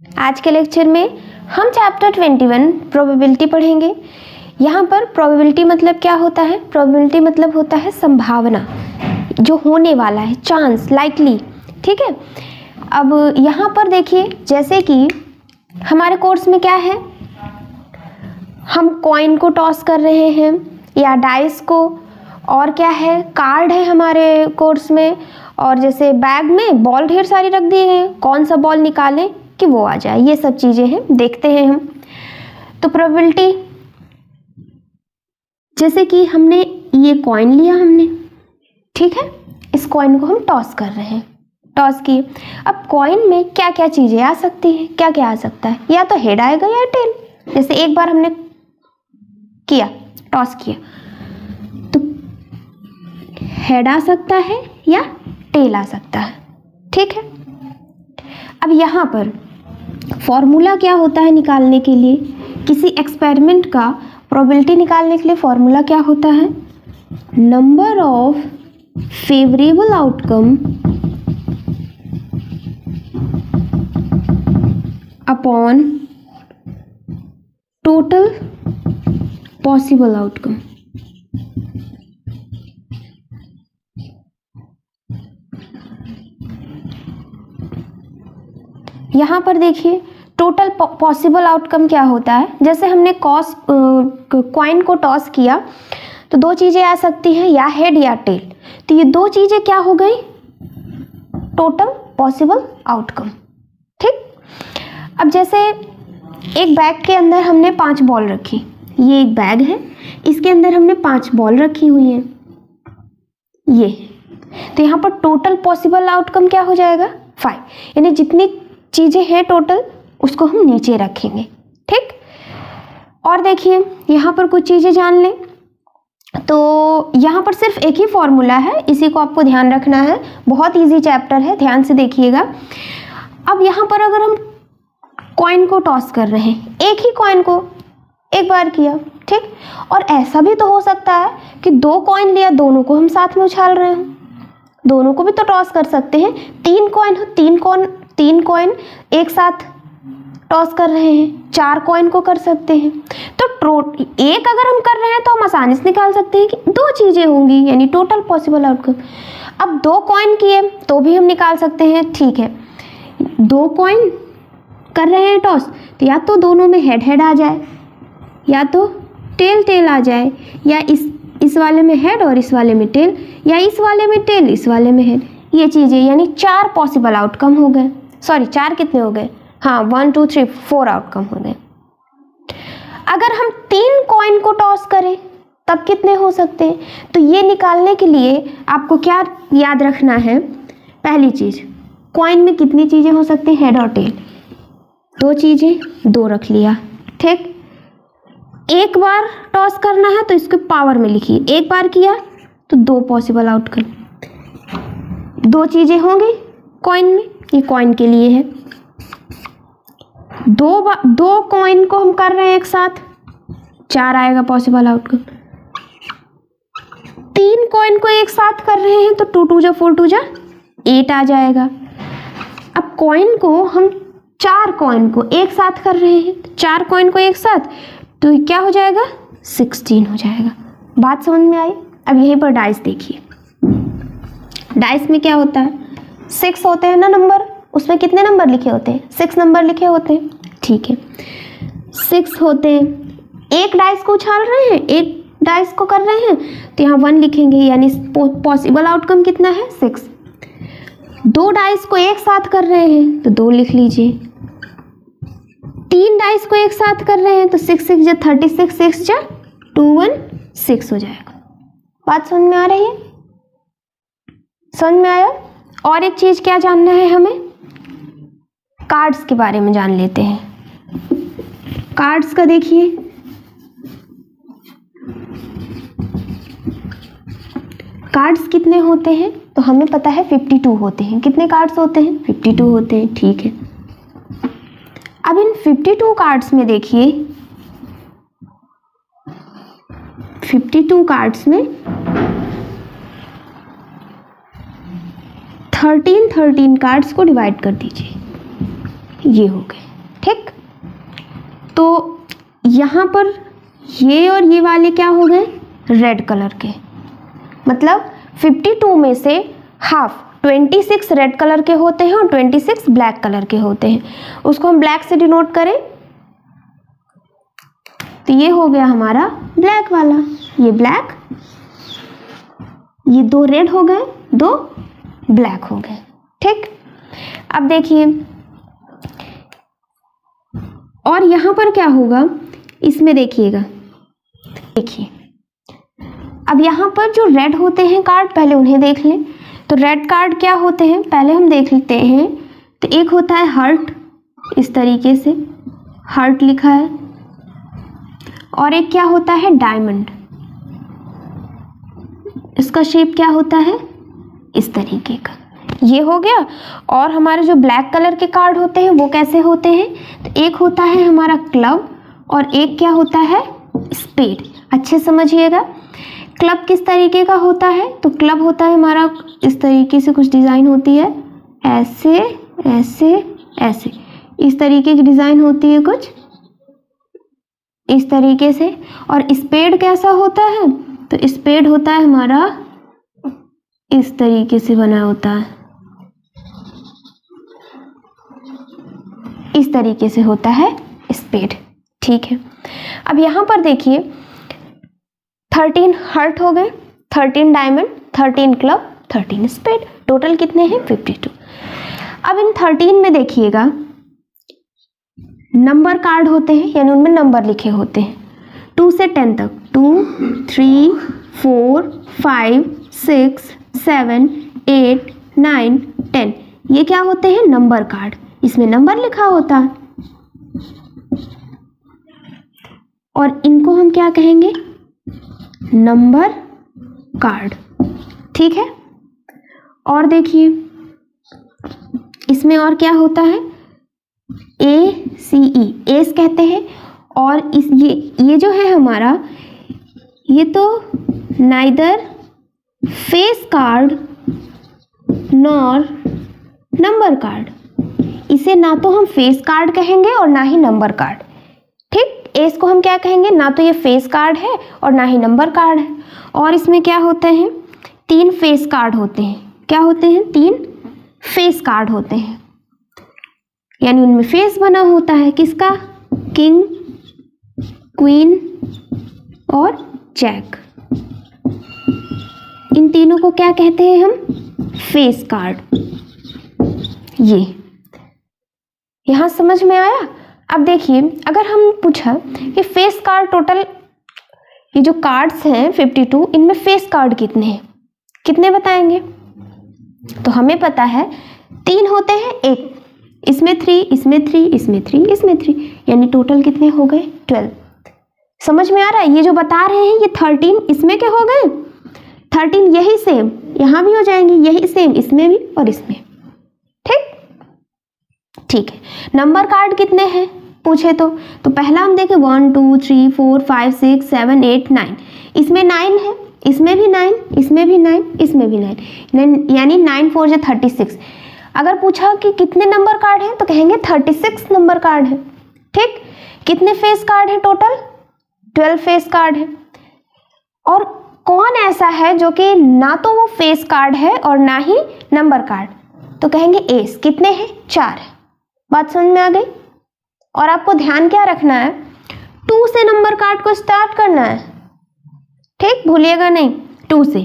आज के लेक्चर में हम चैप्टर 21 प्रोबेबिलिटी पढ़ेंगे। यहाँ पर प्रोबेबिलिटी मतलब क्या होता है? प्रोबेबिलिटी मतलब होता है संभावना, जो होने वाला है, चांस, लाइकली। ठीक है, अब यहाँ पर देखिए, जैसे कि हमारे कोर्स में क्या है, हम कॉइन को टॉस कर रहे हैं या डाइस को, और क्या है, कार्ड है हमारे कोर्स में, और जैसे बैग में बॉल ढेर सारी रख दी है, कौन सा बॉल निकालें कि वो आ जाए, ये सब चीज़ें हैं, देखते हैं हम। तो प्रोबेबिलिटी, जैसे कि हमने ये कॉइन लिया हमने, ठीक है, इस कॉइन को हम टॉस कर रहे हैं, टॉस किए। अब कॉइन में क्या क्या चीज़ें आ सकती हैं, क्या क्या आ सकता है? या तो हेड आएगा या टेल। जैसे एक बार हमने किया, टॉस किया, तो हेड आ सकता है या टेल आ सकता है। ठीक है, अब यहाँ पर फॉर्मूला क्या होता है निकालने के लिए, किसी एक्सपेरिमेंट का प्रोबेबिलिटी निकालने के लिए फॉर्मूला क्या होता है? Number of favourable outcome upon total possible outcome. यहाँ पर देखिए, टोटल पॉसिबल आउटकम क्या होता है? जैसे हमने कॉइन को टॉस किया तो दो चीज़ें आ सकती हैं, या हेड या टेल। तो ये दो चीज़ें क्या हो गई? Total possible outcome. ठीक, अब जैसे एक बैग के अंदर हमने 5 बॉल रखी, ये एक बैग है, इसके अंदर हमने 5 बॉल रखी हुई हैं, ये, तो यहाँ पर टोटल पॉसिबल आउटकम क्या हो जाएगा? 5। यानी जितनी चीज़ें हैं टोटल, उसको हम नीचे रखेंगे। ठीक, और देखिए यहाँ पर कुछ चीज़ें जान लें। तो यहाँ पर सिर्फ एक ही फॉर्मूला है, इसी को आपको ध्यान रखना है, बहुत इजी चैप्टर है, ध्यान से देखिएगा। अब यहाँ पर अगर हम कॉइन को टॉस कर रहे हैं, एक ही कॉइन को एक बार किया, ठीक, और ऐसा भी तो हो सकता है कि 2 कॉइन लिया, दोनों को हम साथ में उछाल रहे हैं, दोनों को भी तो टॉस कर सकते हैं। 3 कॉइन हो, 3 कॉइन एक साथ टॉस कर रहे हैं, 4 कॉइन को कर सकते हैं। तो एक अगर हम कर रहे हैं तो हम आसानी से निकाल सकते हैं कि 2 चीज़ें होंगी, यानी टोटल पॉसिबल आउटकम। अब 2 कॉइन किए तो भी हम निकाल सकते हैं। ठीक है, 2 कॉइन कर रहे हैं टॉस, तो या तो दोनों में हेड हेड आ जाए, या तो टेल टेल आ जाए, या इस वाले में हेड और इस वाले में टेल, या इस वाले में टेल इस वाले में हेड, ये चीज़ें, यानी 4 पॉसिबल आउटकम हो गए। सॉरी, 4 कितने हो गए? हाँ, 1 2 3 4 आउटकम हो गए। अगर हम 3 कॉइन को टॉस करें तब कितने हो सकते हैं? तो ये निकालने के लिए आपको क्या याद रखना है? पहली चीज़, कॉइन में कितनी चीज़ें हो सकती हैं? हेड और टेल, 2 चीज़ें, 2 रख लिया। ठीक, एक बार टॉस करना है तो इसको पावर में लिखिए, एक बार किया तो 2 पॉसिबल आउटकम, 2 चीज़ें होंगी कॉइन में, ये कॉइन के लिए है। 2 कॉइन को हम कर रहे हैं एक साथ, 4 आएगा पॉसिबल आउटकम। 3 कॉइन को एक साथ कर रहे हैं तो 2 2 जा 4 2 जा 8 आ जाएगा। अब कॉइन को हम 4 कॉइन को एक साथ कर रहे हैं, 4 कॉइन को एक साथ, तो क्या हो जाएगा? 16 हो जाएगा। बात समझ में आई? अब यहीं पर डाइस देखिए, डाइस में क्या होता है? 6 होते हैं ना नंबर, उसमें कितने नंबर लिखे होते हैं? 6 नंबर लिखे होते हैं। ठीक है, 6 होते हैं, एक डाइस को उछाल रहे हैं, एक डाइस को कर रहे हैं, तो यहाँ 1 लिखेंगे, यानी पॉसिबल आउटकम कितना है? 6। 2 डाइस को एक साथ कर रहे हैं तो 2 लिख लीजिए। 3 डाइस को एक साथ कर रहे हैं तो 6 6 जा 36, 6 जा 216 हो जाएगा। बात समझ में आ रही है? समझ में आया? और एक चीज़ क्या जानना है हमें? कार्ड्स के बारे में जान लेते हैं। कार्ड्स का देखिए, कार्ड्स कितने होते हैं? तो हमें पता है 52 होते हैं। कितने कार्ड्स होते हैं? 52 होते हैं। ठीक है, अब इन 52 कार्ड्स में देखिए, 52 कार्ड्स में 13 कार्ड्स को डिवाइड कर दीजिए, ये हो गए। ठीक, तो यहाँ पर ये और ये वाले क्या हो गए, रेड कलर के, मतलब 52 में से हाफ 26 रेड कलर के होते हैं और 26 ब्लैक कलर के होते हैं। उसको हम ब्लैक से डिनोट करें तो ये हो गया हमारा ब्लैक वाला, ये ब्लैक, ये 2 रेड हो गए, 2 ब्लैक हो गए। ठीक, अब देखिए और यहाँ पर क्या होगा, इसमें देखिएगा, देखिए अब यहाँ पर जो रेड होते हैं कार्ड, पहले उन्हें देख लें। तो रेड कार्ड क्या होते हैं पहले हम देख लेते हैं। तो एक होता है हार्ट, इस तरीके से हार्ट लिखा है, और एक क्या होता है डायमंड, इसका शेप क्या होता है इस तरीके का, ये हो गया। और हमारे जो ब्लैक कलर के कार्ड होते हैं वो कैसे होते हैं, तो एक होता है हमारा क्लब और एक क्या होता है स्पेड। अच्छे समझिएगा, क्लब किस तरीके का होता है, तो क्लब होता है हमारा इस तरीके से कुछ डिज़ाइन होती है, ऐसे ऐसे ऐसे, इस तरीके की डिज़ाइन होती है कुछ इस तरीके से। और स्पेड कैसा होता है, तो स्पेड होता है हमारा इस तरीके से बना होता है, इस तरीके से होता है स्पेड। ठीक है, अब यहाँ पर देखिए 13 हार्ट हो गए, 13 डायमंड, 13 क्लब, 13 स्पेड, टोटल कितने हैं 52। अब इन 13 में देखिएगा नंबर कार्ड होते हैं, यानी उनमें नंबर लिखे होते हैं 2 से 10 तक, 2, 3, 4, 5, 6, 7, 8, 9, 10, ये क्या होते हैं नंबर कार्ड, इसमें नंबर लिखा होता है और इनको हम क्या कहेंगे नंबर कार्ड। ठीक है, और देखिए इसमें और क्या होता है ACE, एस कहते हैं। और इस ये जो है हमारा, ये तो neither face card nor number card, इसे ना तो हम फेस कार्ड कहेंगे और ना ही नंबर कार्ड। ठीक, एस को हम क्या कहेंगे, ना तो ये फेस कार्ड है और ना ही नंबर कार्ड है। और इसमें क्या होते हैं 3 फेस कार्ड होते हैं, क्या होते हैं 3 फेस कार्ड होते हैं, यानी उनमें फेस बना होता है किसका, किंग, क्वीन और जैक, इन तीनों को क्या कहते हैं हम फेस कार्ड। ये यहां समझ में आया। अब देखिए अगर हम पूछा कि फेस कार्ड टोटल, ये जो कार्ड्स हैं 52, इनमें फेस कार्ड कितने हैं, कितने बताएंगे, तो हमें पता है 3 होते हैं, एक इसमें 3, इसमें 3, इसमें 3, इसमें 3, यानी टोटल कितने हो गए 12। समझ में आ रहा है, ये जो बता रहे हैं ये 13 इसमें क्या हो गए 13, यही सेम यहाँ भी हो जाएंगे, यही सेम इसमें भी और इसमें। ठीक है, नंबर कार्ड कितने हैं पूछे तो पहला हम देखें 1 2 3 4 5 6 7 8 9, इसमें 9 है, इसमें भी 9, इसमें भी 9, इसमें भी 9, यानी 9 4 36। अगर पूछा कि कितने नंबर कार्ड हैं तो कहेंगे 36 नंबर कार्ड है। ठीक, कितने फेस कार्ड हैं टोटल 12 फेस कार्ड है। और कौन ऐसा है जो कि ना तो वो फेस कार्ड है और ना ही नंबर कार्ड, तो कहेंगे एस, कितने हैं 4 है। बात समझ में आ गई। और आपको ध्यान क्या रखना है, 2 से नंबर कार्ड को स्टार्ट करना है, ठीक, भूलिएगा नहीं 2 से।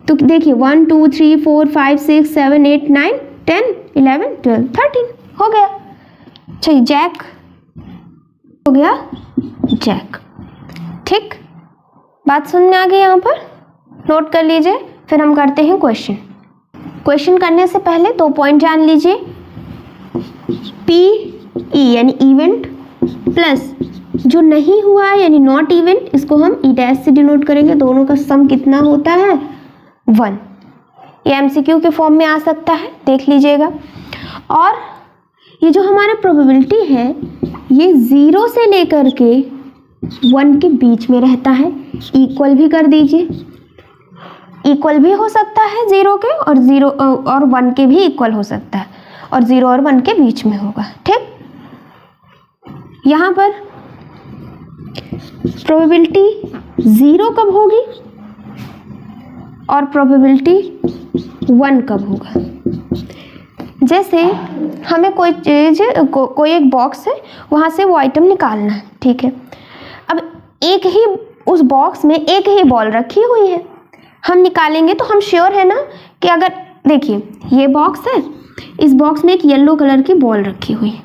तो देखिए 1 2 3 4 5 6 7 8 9 10 11 12 13 हो गया। अच्छा जैक हो गया, जैक। ठीक, बात समझ में आ गई, यहाँ पर नोट कर लीजिए। फिर हम करते हैं क्वेश्चन। क्वेश्चन करने से पहले 2 पॉइंट जान लीजिए, PE यानी इवेंट प्लस जो नहीं हुआ है यानी नॉट इवेंट, इसको हम ई डैश से डिनोट करेंगे। दोनों का सम कितना होता है 1। ये MCQ के फॉर्म में आ सकता है, देख लीजिएगा। और ये जो हमारा प्रोबेबिलिटी है ये 0 से लेकर के 1 के बीच में रहता है। इक्वल भी कर दीजिए, इक्वल भी हो सकता है 0 के, और 0 और 1 के भी इक्वल हो सकता है, और 0 और 1 के बीच में होगा। ठीक, यहाँ पर प्रोबेबिलिटी 0 कब होगी और प्रोबेबिलिटी 1 कब होगा। जैसे हमें कोई चीज़ कोई एक बॉक्स है, वहाँ से वो आइटम निकालना है, ठीक है। अब एक ही उस बॉक्स में एक ही बॉल रखी हुई है, हम निकालेंगे तो हम श्योर है ना कि अगर देखिए ये बॉक्स है, इस बॉक्स में एक येलो कलर की बॉल रखी हुई है,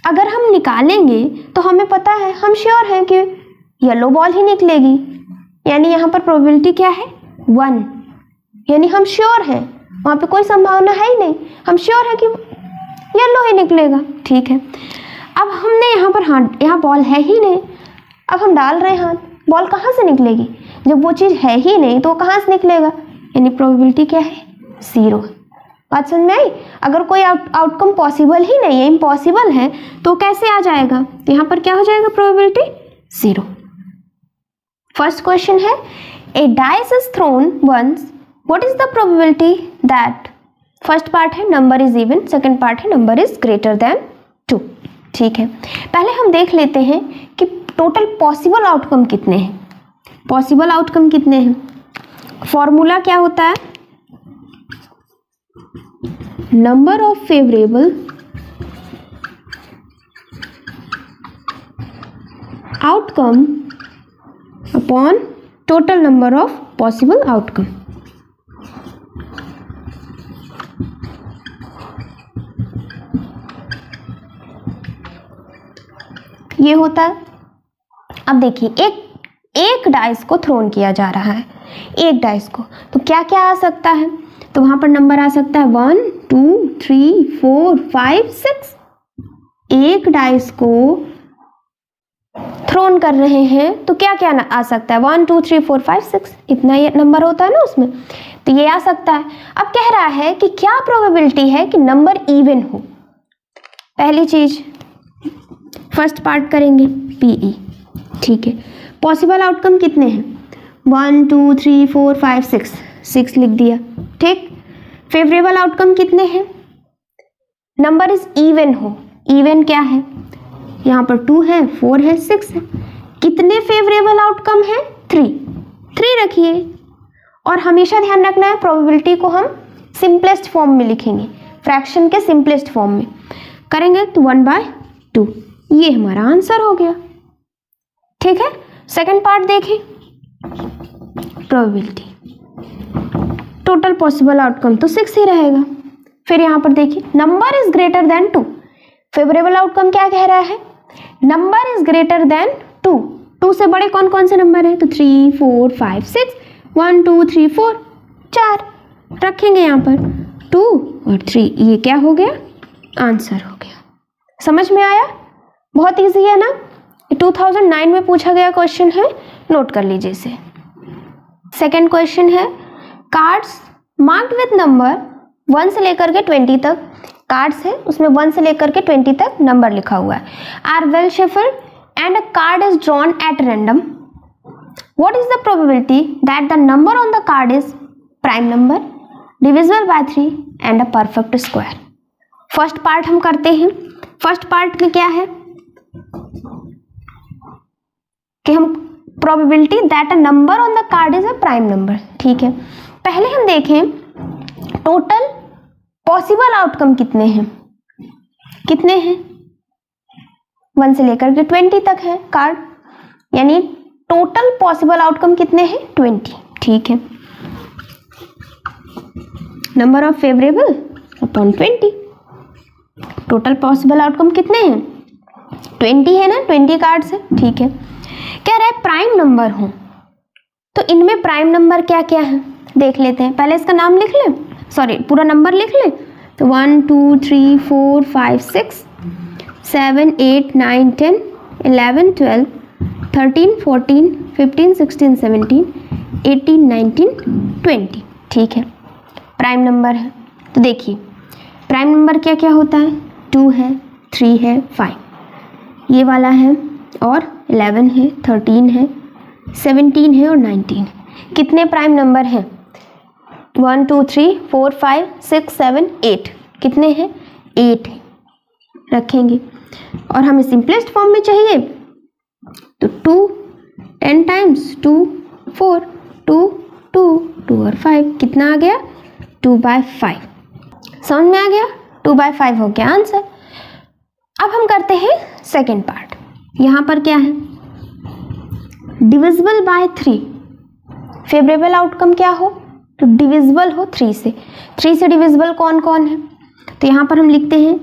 अगर हम निकालेंगे तो हमें पता है, हम श्योर हैं कि येलो बॉल ही निकलेगी, यानी यहाँ पर प्रोबेबिलिटी क्या है 1, यानी हम श्योर हैं, वहाँ पे कोई संभावना है ही नहीं, हम श्योर है कि येलो ही निकलेगा, ठीक है। अब हमने यहाँ पर हाथ, यहाँ बॉल है ही नहीं, अब हम डाल रहे हैं हाथ, बॉल कहाँ से निकलेगी, जब वो चीज़ है ही नहीं तो कहाँ से निकलेगा, यानी प्रोबेबिलिटी क्या है 0। बात समझ में आई। अगर कोई आउटकम पॉसिबल ही नहीं है, इम्पॉसिबल है, तो कैसे आ जाएगा, तो यहाँ पर क्या हो जाएगा प्रोबेबिलिटी 0। फर्स्ट क्वेश्चन है a dice is thrown once, what is the probability that, first part है number is even, second part है नंबर इज ग्रेटर देन 2, ठीक है। पहले हम देख लेते हैं कि टोटल पॉसिबल आउटकम कितने हैं। पॉसिबल आउटकम कितने हैं, फॉर्मूला क्या होता है, number of favourable outcome upon total number of possible outcome. ये होता है। अब देखिए एक डाइस को थ्रोन किया जा रहा है, एक डाइस को, तो क्या क्या आ सकता है, तो वहां पर नंबर आ सकता है 1 2 3 4 5 6। एक डाइस को थ्रोन कर रहे हैं तो क्या क्या आ सकता है, 1 2 3 4 5 6, इतना ये नंबर होता है ना उसमें, तो ये आ सकता है। अब कह रहा है कि क्या प्रोबेबिलिटी है कि नंबर इवन हो। पहली चीज फर्स्ट पार्ट करेंगे पीई, ठीक है। पॉसिबल आउटकम कितने हैं, 1 2 3 4 5 6, 6 लिख दिया, ठीक। फेवरेबल आउटकम कितने हैं, नंबर इज इवन हो, इवन क्या है, यहाँ पर 2 है 4 है 6 है। कितने फेवरेबल आउटकम है, 3 रखिए। और हमेशा ध्यान रखना है प्रोबेबिलिटी को हम सिंपलेस्ट फॉर्म में लिखेंगे, फ्रैक्शन के सिंपलेस्ट फॉर्म में करेंगे तो 1/2, ये हमारा आंसर हो गया, ठीक है। सेकंड पार्ट देखें, प्रोबेबिलिटी टोटल पॉसिबल आउटकम तो 6 ही रहेगा। फिर यहाँ पर देखिए number is greater than 2, favourable outcome क्या कह रहा है, नंबर इज ग्रेटर देन 2 से बड़े कौन कौन से नंबर है, तो 3 4 5 6, 1 2 3 4 4 रखेंगे यहाँ पर, 2 और 3, ये क्या हो गया, आंसर हो गया। समझ में आया, बहुत इजी है ना, 2009 में पूछा गया क्वेश्चन है, नोट कर लीजिए इसे। सेकेंड क्वेश्चन है कार्ड्स मार्क्ड विथ नंबर 1 से लेकर के 20 तक, कार्ड्स है उसमें 1 से लेकर के 20 तक नंबर लिखा हुआ है, are well shuffled and a card is drawn at random, what is the probability that the number on the card is prime number divisible by 3 and a perfect square. First part हम करते हैं। First part में क्या है कि हम probability that a number on the card is a prime number, ठीक है। पहले हम देखें टोटल पॉसिबल आउटकम कितने हैं, 1 से लेकर के 20 तक है कार्ड, यानी टोटल पॉसिबल आउटकम कितने हैं, 20, ठीक है। Number of favourable upon 20, total possible outcome कितने हैं, 20 है ना, 20 कार्ड्स है, ठीक है। कह रहा है प्राइम नंबर हो, तो इनमें प्राइम नंबर क्या क्या है देख लेते हैं। पहले इसका नाम लिख लें, सॉरी पूरा नंबर लिख लें, तो 1 2 3 4 5 6 7 8 9 10 11 12 13 14 15 16 17 18 19 20, ठीक है। प्राइम नंबर है, तो देखिए प्राइम नंबर क्या क्या होता है, 2 है 3 है 5, ये वाला है, और 11 है 13 है 17 है और 19। कितने प्राइम नंबर हैं, 1 2 3 4 5 6 7 8, कितने हैं, 8 रखेंगे। और हमें सिंपलेस्ट फॉर्म में चाहिए तो 2 10 टाइम्स 2 4 2 2 2 और 5 कितना आ गया 2/5। समझ में आ गया 2/5 हो गया आंसर। अब हम करते हैं सेकेंड पार्ट। यहाँ पर क्या है डिविजिबल बाय 3। फेवरेबल आउटकम क्या हो तो डिविजिबल हो 3 से। 3 से डिविजिबल कौन कौन है तो यहाँ पर हम लिखते हैं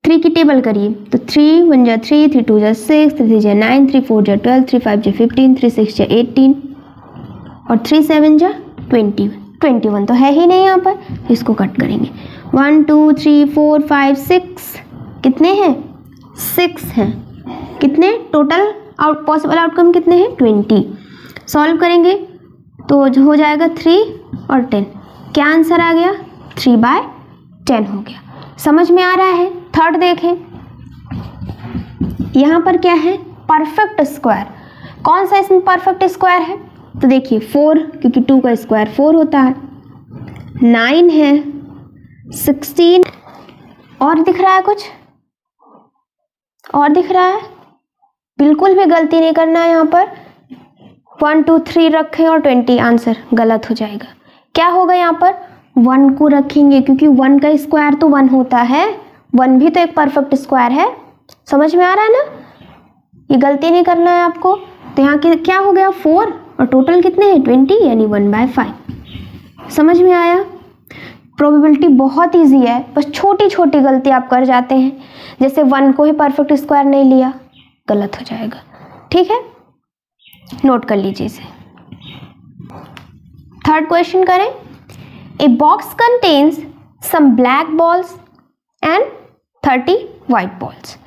3 की टेबल करिए तो 3 1 जा 3 3 2 जा 6 3 3 जा 9 3 4 जा 12 3 5 जा 15 3 6 जा 18 और 3 7 जा 21 तो है ही नहीं यहाँ पर, इसको कट करेंगे। 1 2 3 4 5 6 कितने हैं 6 हैं। कितने टोटल पॉसिबल आउटकम कितने हैं 20। सॉल्व करेंगे तो हो जाएगा 3 और 10। क्या आंसर आ गया 3/10 हो गया। समझ में आ रहा है। थर्ड देखें यहाँ पर क्या है परफेक्ट स्क्वायर। कौन सा इसमें परफेक्ट स्क्वायर है तो देखिए 4 क्योंकि 2 का स्क्वायर 4 होता है, 9 है, 16 और दिख रहा है कुछ और दिख रहा है। बिल्कुल भी गलती नहीं करना है यहाँ पर 1 2 3 रखें और 20 आंसर गलत हो जाएगा। क्या होगा यहाँ पर 1 को रखेंगे क्योंकि 1 का स्क्वायर तो 1 होता है, 1 भी तो एक परफेक्ट स्क्वायर है। समझ में आ रहा है ना, ये गलती नहीं करना है आपको। तो यहाँ के क्या हो गया 4 और टोटल कितने हैं 20 यानी 1/5। समझ में आया। प्रोबेबिलिटी बहुत इजी है, बस छोटी छोटी गलती आप कर जाते हैं, जैसे 1 को ही परफेक्ट स्क्वायर नहीं लिया, गलत हो जाएगा। ठीक है, नोट कर लीजिए इसे। थर्ड क्वेश्चन करें। A box contains some black balls and 30 white balls.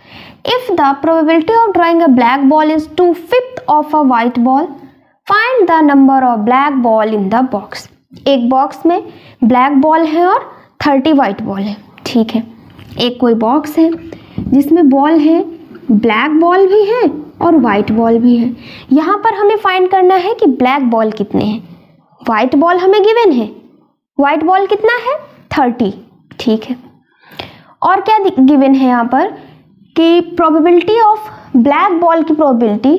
If the probability of drawing a black ball is 2/5 of a white ball, find the number of black ball in the box. एक box में black ball है और 30 white ball है। ठीक है, एक कोई box है जिसमें बॉल है, ब्लैक बॉल भी है और वाइट बॉल भी है। यहाँ पर हमें फाइंड करना है कि ब्लैक बॉल कितने हैं। वाइट बॉल हमें गिवन है, वाइट बॉल कितना है 30। ठीक है, और क्या गिवन है यहाँ पर कि प्रोबेबिलिटी ऑफ ब्लैक बॉल की प्रोबेबिलिटी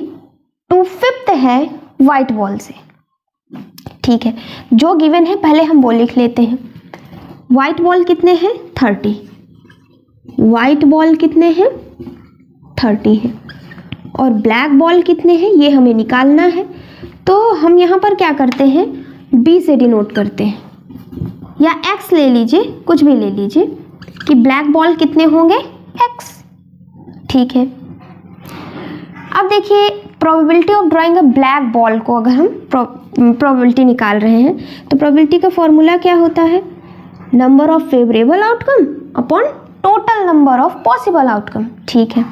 2/5 है वाइट बॉल से। ठीक है, जो गिवन है पहले हम वो लिख लेते हैं। वाइट बॉल कितने हैं 30, वाइट बॉल कितने हैं 30 है और ब्लैक बॉल कितने हैं ये हमें निकालना है। तो हम यहाँ पर क्या करते हैं B से डिनोट करते हैं या X ले लीजिए, कुछ भी ले लीजिए कि ब्लैक बॉल कितने होंगे X। ठीक है, अब देखिए probability of drawing a black ball को अगर हम प्रोबेबिलिटी निकाल रहे हैं तो प्रोबेबिलिटी का फॉर्मूला क्या होता है number of favourable outcome upon total number of possible outcome. ठीक है,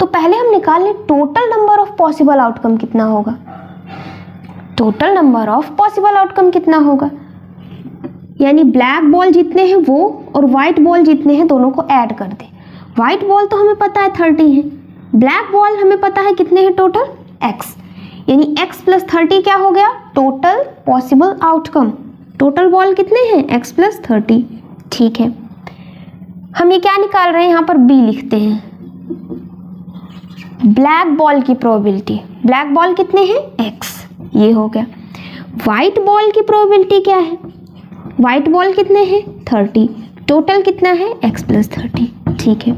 तो पहले हम निकाल लें total number of possible outcome कितना होगा। Total number of possible outcome कितना होगा यानी ब्लैक बॉल जितने हैं वो और वाइट बॉल जितने हैं दोनों को ऐड कर दें। वाइट बॉल तो हमें पता है 30 है, ब्लैक बॉल हमें पता है कितने हैं टोटल X, यानी X + 30 क्या हो गया total possible outcome. Total ball कितने हैं X + 30। ठीक है, हम ये क्या निकाल रहे हैं यहाँ पर B लिखते हैं ब्लैक बॉल की प्रोबेबिलिटी। ब्लैक बॉल कितने हैं X, ये हो गया। वाइट बॉल की प्रोबेबिलिटी क्या है, वाइट बॉल कितने हैं 30, टोटल कितना है X + 30। ठीक है,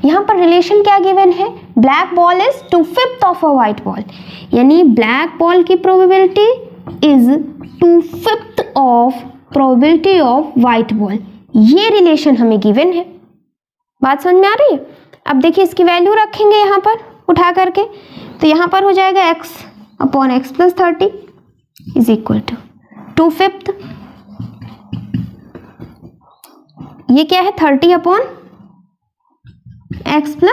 यहाँ पर रिलेशन क्या गिवन है black ball is 2/5 of a white ball, यानी ब्लैक बॉल की probability is 2/5 of probability of white ball. ये रिलेशन हमें गिवन है। बात समझ में आ रही है। अब देखिए इसकी वैल्यू रखेंगे यहाँ पर उठा करके, तो यहाँ पर हो जाएगा X upon X + 30 is equal to 2/5। ये क्या है 30 अपॉन X +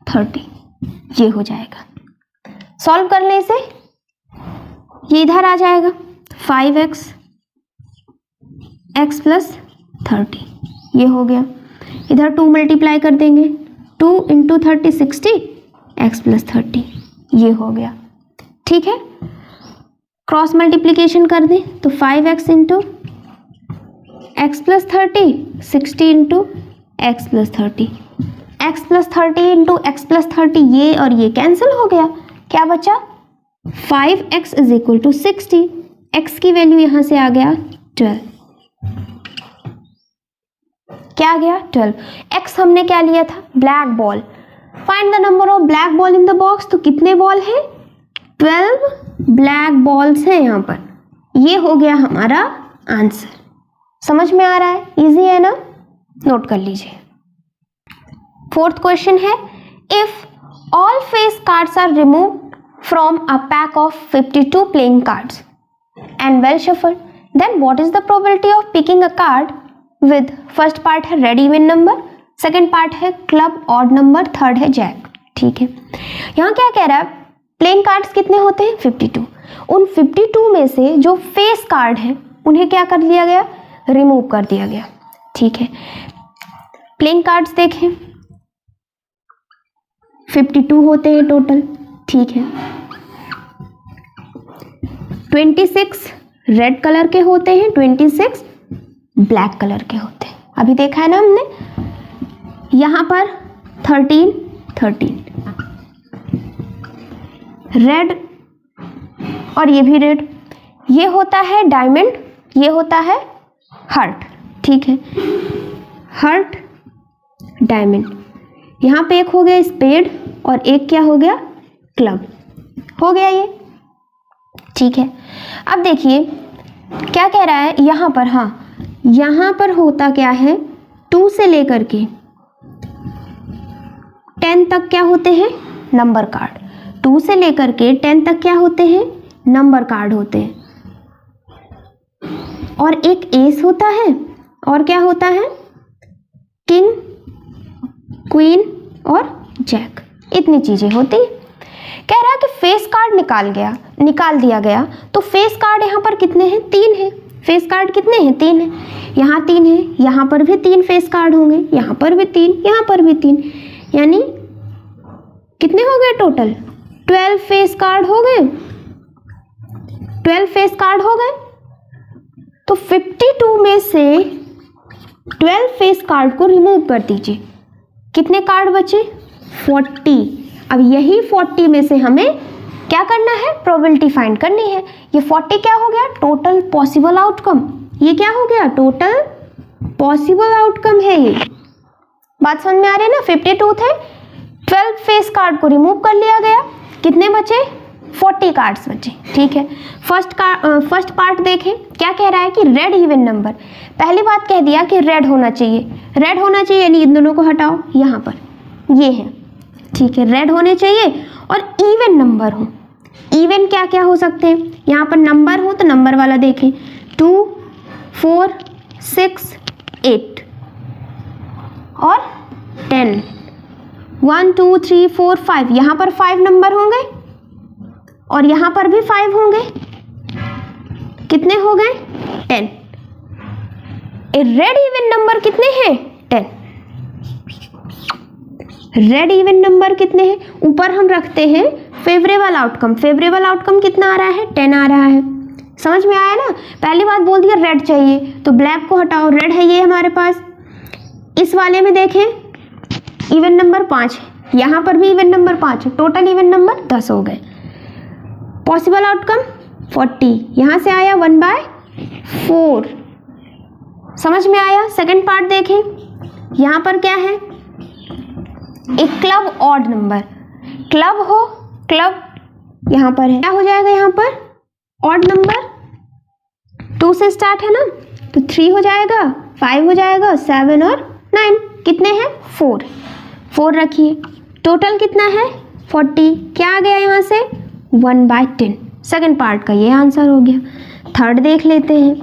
30 ये हो जाएगा। सॉल्व करने से ये इधर आ जाएगा 5x X + 30 ये हो गया। इधर 2 मल्टीप्लाई कर देंगे, 2 × 30 60 X + 30 ये हो गया। ठीक है, क्रॉस मल्टीप्लिकेशन कर दें तो 5x × x plus 30, 60 into x plus 30, x plus 30 into x plus 30, ये और ये कैंसिल हो गया, क्या बचा 5x is equal to 60, x की वैल्यू यहां से आ गया 12, क्या आ गया 12। x हमने क्या लिया था, black ball, find the number of black ball in the box, तो कितने बॉल हैं 12 ब्लैक बॉल्स हैं यहाँ पर, ये हो गया हमारा आंसर। समझ में आ रहा है, इजी है ना, नोट कर लीजिए। फोर्थ क्वेश्चन है, if all face cards are removed from a pack of 52 playing cards and well shuffled, then what is the probability of picking a card with, first part है red even number, second part है club odd number, third है jack. ठीक है, यहाँ क्या कह रहा है, प्लेइंग कार्ड्स कितने होते हैं 52, उन 52 में से जो फेस कार्ड है उन्हें क्या कर दिया गया, रिमूव कर दिया गया। ठीक है, प्लेइंग कार्ड्स देखें 52 होते हैं टोटल। ठीक है, 26 रेड कलर के होते हैं, 26 ब्लैक कलर के होते हैं, अभी देखा है ना हमने। यहां पर 13 रेड और ये भी रेड, ये होता है डायमंड, ये होता है हार्ट। ठीक है, हार्ट डायमंड, यहाँ पे एक हो गया स्पेड और एक क्या हो गया, क्लब हो गया ये। ठीक है, अब देखिए क्या कह रहा है यहाँ पर, हाँ यहाँ पर होता क्या है, 2 से लेकर के 10 तक क्या होते हैं, नंबर कार्ड, 2 से लेकर के 10 तक क्या होते हैं, नंबर कार्ड होते हैं, और एक एस होता है, और क्या होता है, किंग, क्वीन और जैक, इतनी चीजें होती है। कह रहा है कि फेस कार्ड निकाल दिया गया, तो फेस कार्ड यहाँ पर कितने हैं, 3 हैं, फेस कार्ड कितने हैं, 3 हैं, यहाँ 3 है, यहाँ पर भी 3 फेस कार्ड होंगे, यहाँ पर भी 3, यहाँ पर भी 3, यानी कितने हो गए टोटल, 12 फेस कार्ड हो गए, 12 फेस कार्ड हो गए। तो 52 में से 12 फेस कार्ड को रिमूव कर दीजिए, कितने कार्ड बचे, 40। अब यही 40 में से हमें क्या करना है, प्रोबेबिलिटी फाइंड करनी है। ये 40 क्या हो गया, टोटल पॉसिबल आउटकम, ये क्या हो गया, टोटल पॉसिबल आउटकम है ये। बात समझ में आ रही है ना, 52 थे, 12 फेस कार्ड को रिमूव कर लिया गया, कितने बचे, 40 कार्ड्स बचे। ठीक है, फर्स्ट पार्ट देखें, क्या कह रहा है कि रेड इवन नंबर, पहली बात कह दिया कि रेड होना चाहिए, रेड होना चाहिए, यानी इन दोनों को हटाओ, यहाँ पर ये है। ठीक है, रेड होने चाहिए और इवन नंबर हो, इवन क्या क्या हो सकते हैं, यहाँ पर नंबर हो तो नंबर वाला देखें, 2 4 6 8 और 10, 1 2 3 4 5, यहाँ पर 5 नंबर होंगे और यहाँ पर भी 5 होंगे, कितने हो गए 10। रेड इवन नंबर कितने हैं, 10। रेड इवन नंबर कितने हैं, ऊपर हम रखते हैं फेवरेबल आउटकम, फेवरेबल आउटकम कितना आ रहा है, 10 आ रहा है। समझ में आया ना, पहली बात बोल दिया रेड चाहिए, तो ब्लैक को हटाओ, रेड है ये हमारे पास। इस वाले में देखें इवन नंबर 5 है, यहाँ पर भी इवन नंबर 5 है, टोटल इवन नंबर 10 हो गए। पॉसिबल आउटकम 40, यहाँ से आया 1/4। समझ में आया। सेकंड पार्ट देखें, यहाँ पर क्या है, एक क्लब ऑड नंबर, क्लब हो, क्लब यहाँ पर है, क्या हो जाएगा, यहाँ पर ऑड नंबर 2 से स्टार्ट है ना, तो 3 हो जाएगा, 5 हो जाएगा, 7 और 9, कितने हैं 4 रखिए, टोटल कितना है 40। क्या आ गया यहाँ से 1/10। सेकंड पार्ट का ये आंसर हो गया। थर्ड देख लेते हैं।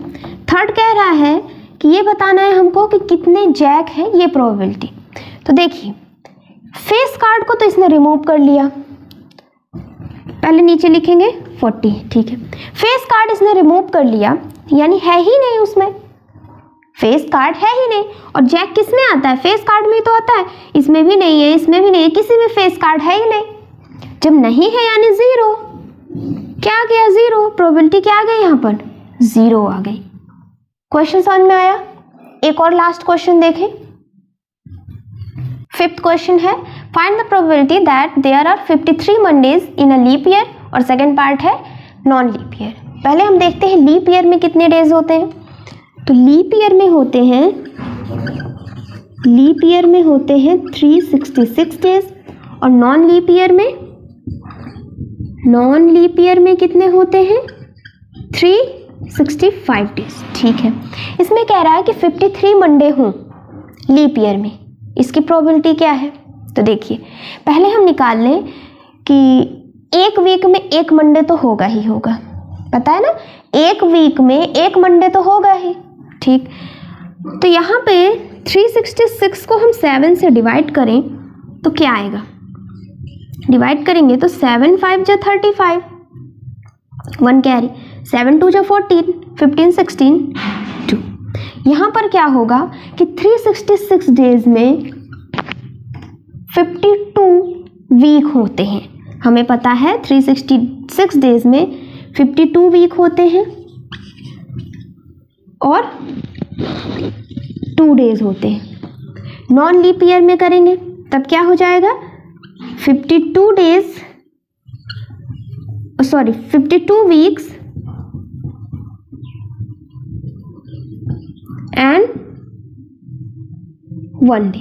थर्ड कह रहा है कि ये बताना है हमको कि कितने जैक है ये प्रोबेबिलिटी। तो देखिए फेस कार्ड को तो इसने रिमूव कर लिया, पहले नीचे लिखेंगे 40, ठीक है। फेस कार्ड इसने रिमूव कर लिया, यानी है ही नहीं उसमें, फेस कार्ड है ही नहीं। और जैक किस में आता है, फेस कार्ड में तो आता है, इसमें भी नहीं है, इसमें भी नहीं है, किसी में फेस कार्ड है ही नहीं। जब नहीं है यानी 0, क्या आ गया 0, प्रोबेबिलिटी क्या आ गई यहाँ पर 0 आ गई। क्वेश्चन समझ में आया। एक और लास्ट क्वेश्चन देखें। 5th क्वेश्चन है find the probability that there are 53 Mondays in a leap year, और सेकंड पार्ट है नॉन लीप ईयर। पहले हम देखते हैं लीप ईयर में कितने डेज होते हैं। तो लीप ईयर में होते हैं 366 डेज, और नॉन लीप ईयर में कितने होते हैं 365 डेज। ठीक है, इसमें कह रहा है कि 53 मंडे हों लीप ईयर में, इसकी प्रोबेबिलिटी क्या है। तो देखिए पहले हम निकाल लें कि एक वीक में एक मंडे तो होगा ही होगा, पता है ना, एक वीक में एक मंडे तो होगा ही। ठीक, तो यहाँ पे 366 को हम 7 से डिवाइड करें तो क्या आएगा, डिवाइड करेंगे तो 7 5 जा 35, 1 कैरी, 7 2 जा 14, 15 16 2। यहाँ पर क्या होगा कि 366 डेज में 52 वीक होते हैं। हमें पता है 366 डेज में 52 वीक होते हैं और 2 डेज होते हैं। नॉन लीप ईयर में करेंगे तब क्या हो जाएगा 52 वीक्स एंड 1 डे,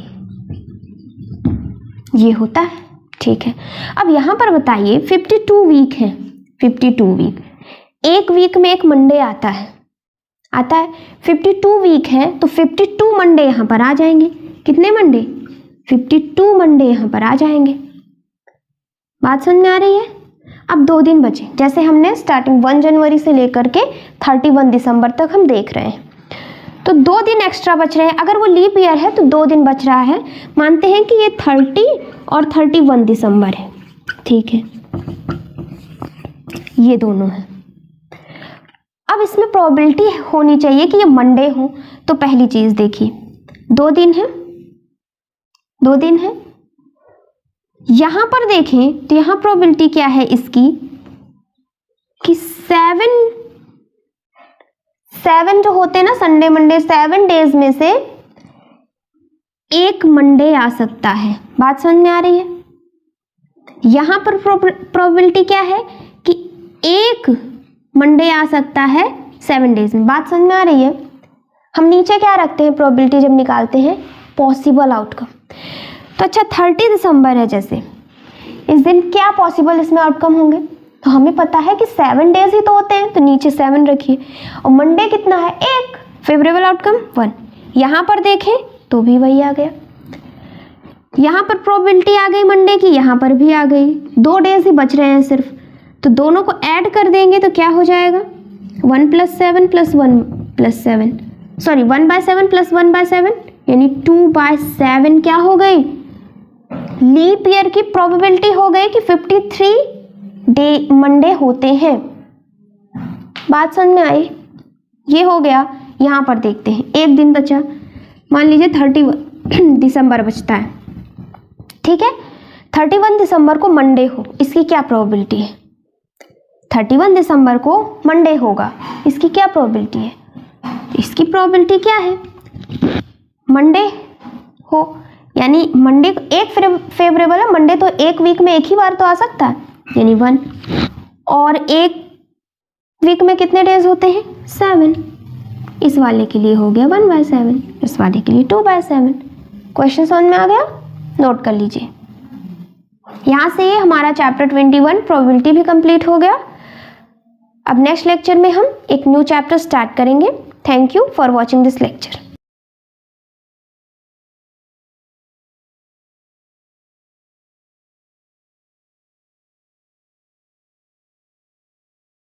ये होता है। ठीक है, अब यहाँ पर बताइए 52 वीक है, 52 वीक, एक वीक में एक मंडे आता है 52 वीक है तो 52 मंडे यहाँ पर आ जाएंगे। कितने मंडे, 52 मंडे यहाँ पर आ जाएंगे। बात समझ में आ रही है। अब 2 दिन बचे, जैसे हमने स्टार्टिंग 1 जनवरी से लेकर के 31 दिसंबर तक हम देख रहे हैं, तो 2 दिन एक्स्ट्रा बच रहे हैं। अगर वो लीप ईयर है तो 2 दिन बच रहा है, मानते हैं कि ये 30 और 31 दिसंबर है। ठीक है, ये दोनों है। अब इसमें प्रोबेबिलिटी होनी चाहिए कि ये मंडे हो, तो पहली चीज देखिए 2 दिन है, 2 दिन है। यहां पर देखें तो यहां प्रोबेबिलिटी क्या है इसकी कि 7 जो होते हैं ना संडे मंडे, 7 डेज में से एक मंडे आ सकता है। बात समझ में आ रही है। यहां पर प्रोबेबिलिटी क्या है कि एक मंडे आ सकता है 7 डेज में। बात समझ में आ रही है। हम नीचे क्या रखते हैं प्रोबेबिलिटी जब निकालते हैं, पॉसिबल आउटकम। तो अच्छा 30 दिसंबर है, जैसे इस दिन क्या पॉसिबल इसमें आउटकम होंगे, तो हमें पता है कि 7 डेज ही तो होते हैं, तो नीचे 7 रखिए, और मंडे कितना है, एक, फेवरेबल आउटकम 1। यहाँ पर देखें तो भी वही आ गया, यहाँ पर प्रोबेबिलिटी आ गई मंडे की, यहाँ पर भी आ गई। 2 डेज ही बच रहे हैं सिर्फ, तो दोनों को ऐड कर देंगे तो क्या हो जाएगा 1 + 7 + 1 + 7, सॉरी 1/7 + 1/7 यानी 2/7 क्या हो गई, लीप ईयर की प्रोबेबिलिटी हो गई कि 53 डे मंडे होते हैं। बात समझ में आई। ये हो गया। यहाँ पर देखते हैं एक दिन बचा, मान लीजिए 31 दिसंबर बचता है। ठीक है, 31 दिसंबर को मंडे हो, इसकी क्या प्रोबेबिलिटी है, 31 दिसंबर को मंडे होगा, इसकी क्या प्रोबेबिलिटी है, इसकी प्रोबेबिलिटी क्या है, मंडे हो, यानी मंडे एक फेवरेबल है, मंडे तो एक वीक में एक ही बार तो आ सकता है, यानी 1, और एक वीक में कितने डेज होते हैं 7, इस वाले के लिए हो गया 1/7, इस वाले के लिए 2/7। क्वेश्चन समझ में आ गया, नोट कर लीजिए। यहाँ से हमारा चैप्टर 21 प्रोबेबिलिटी भी कंप्लीट हो गया। अब नेक्स्ट लेक्चर में हम एक न्यू चैप्टर स्टार्ट करेंगे। Thank you for watching this lecture.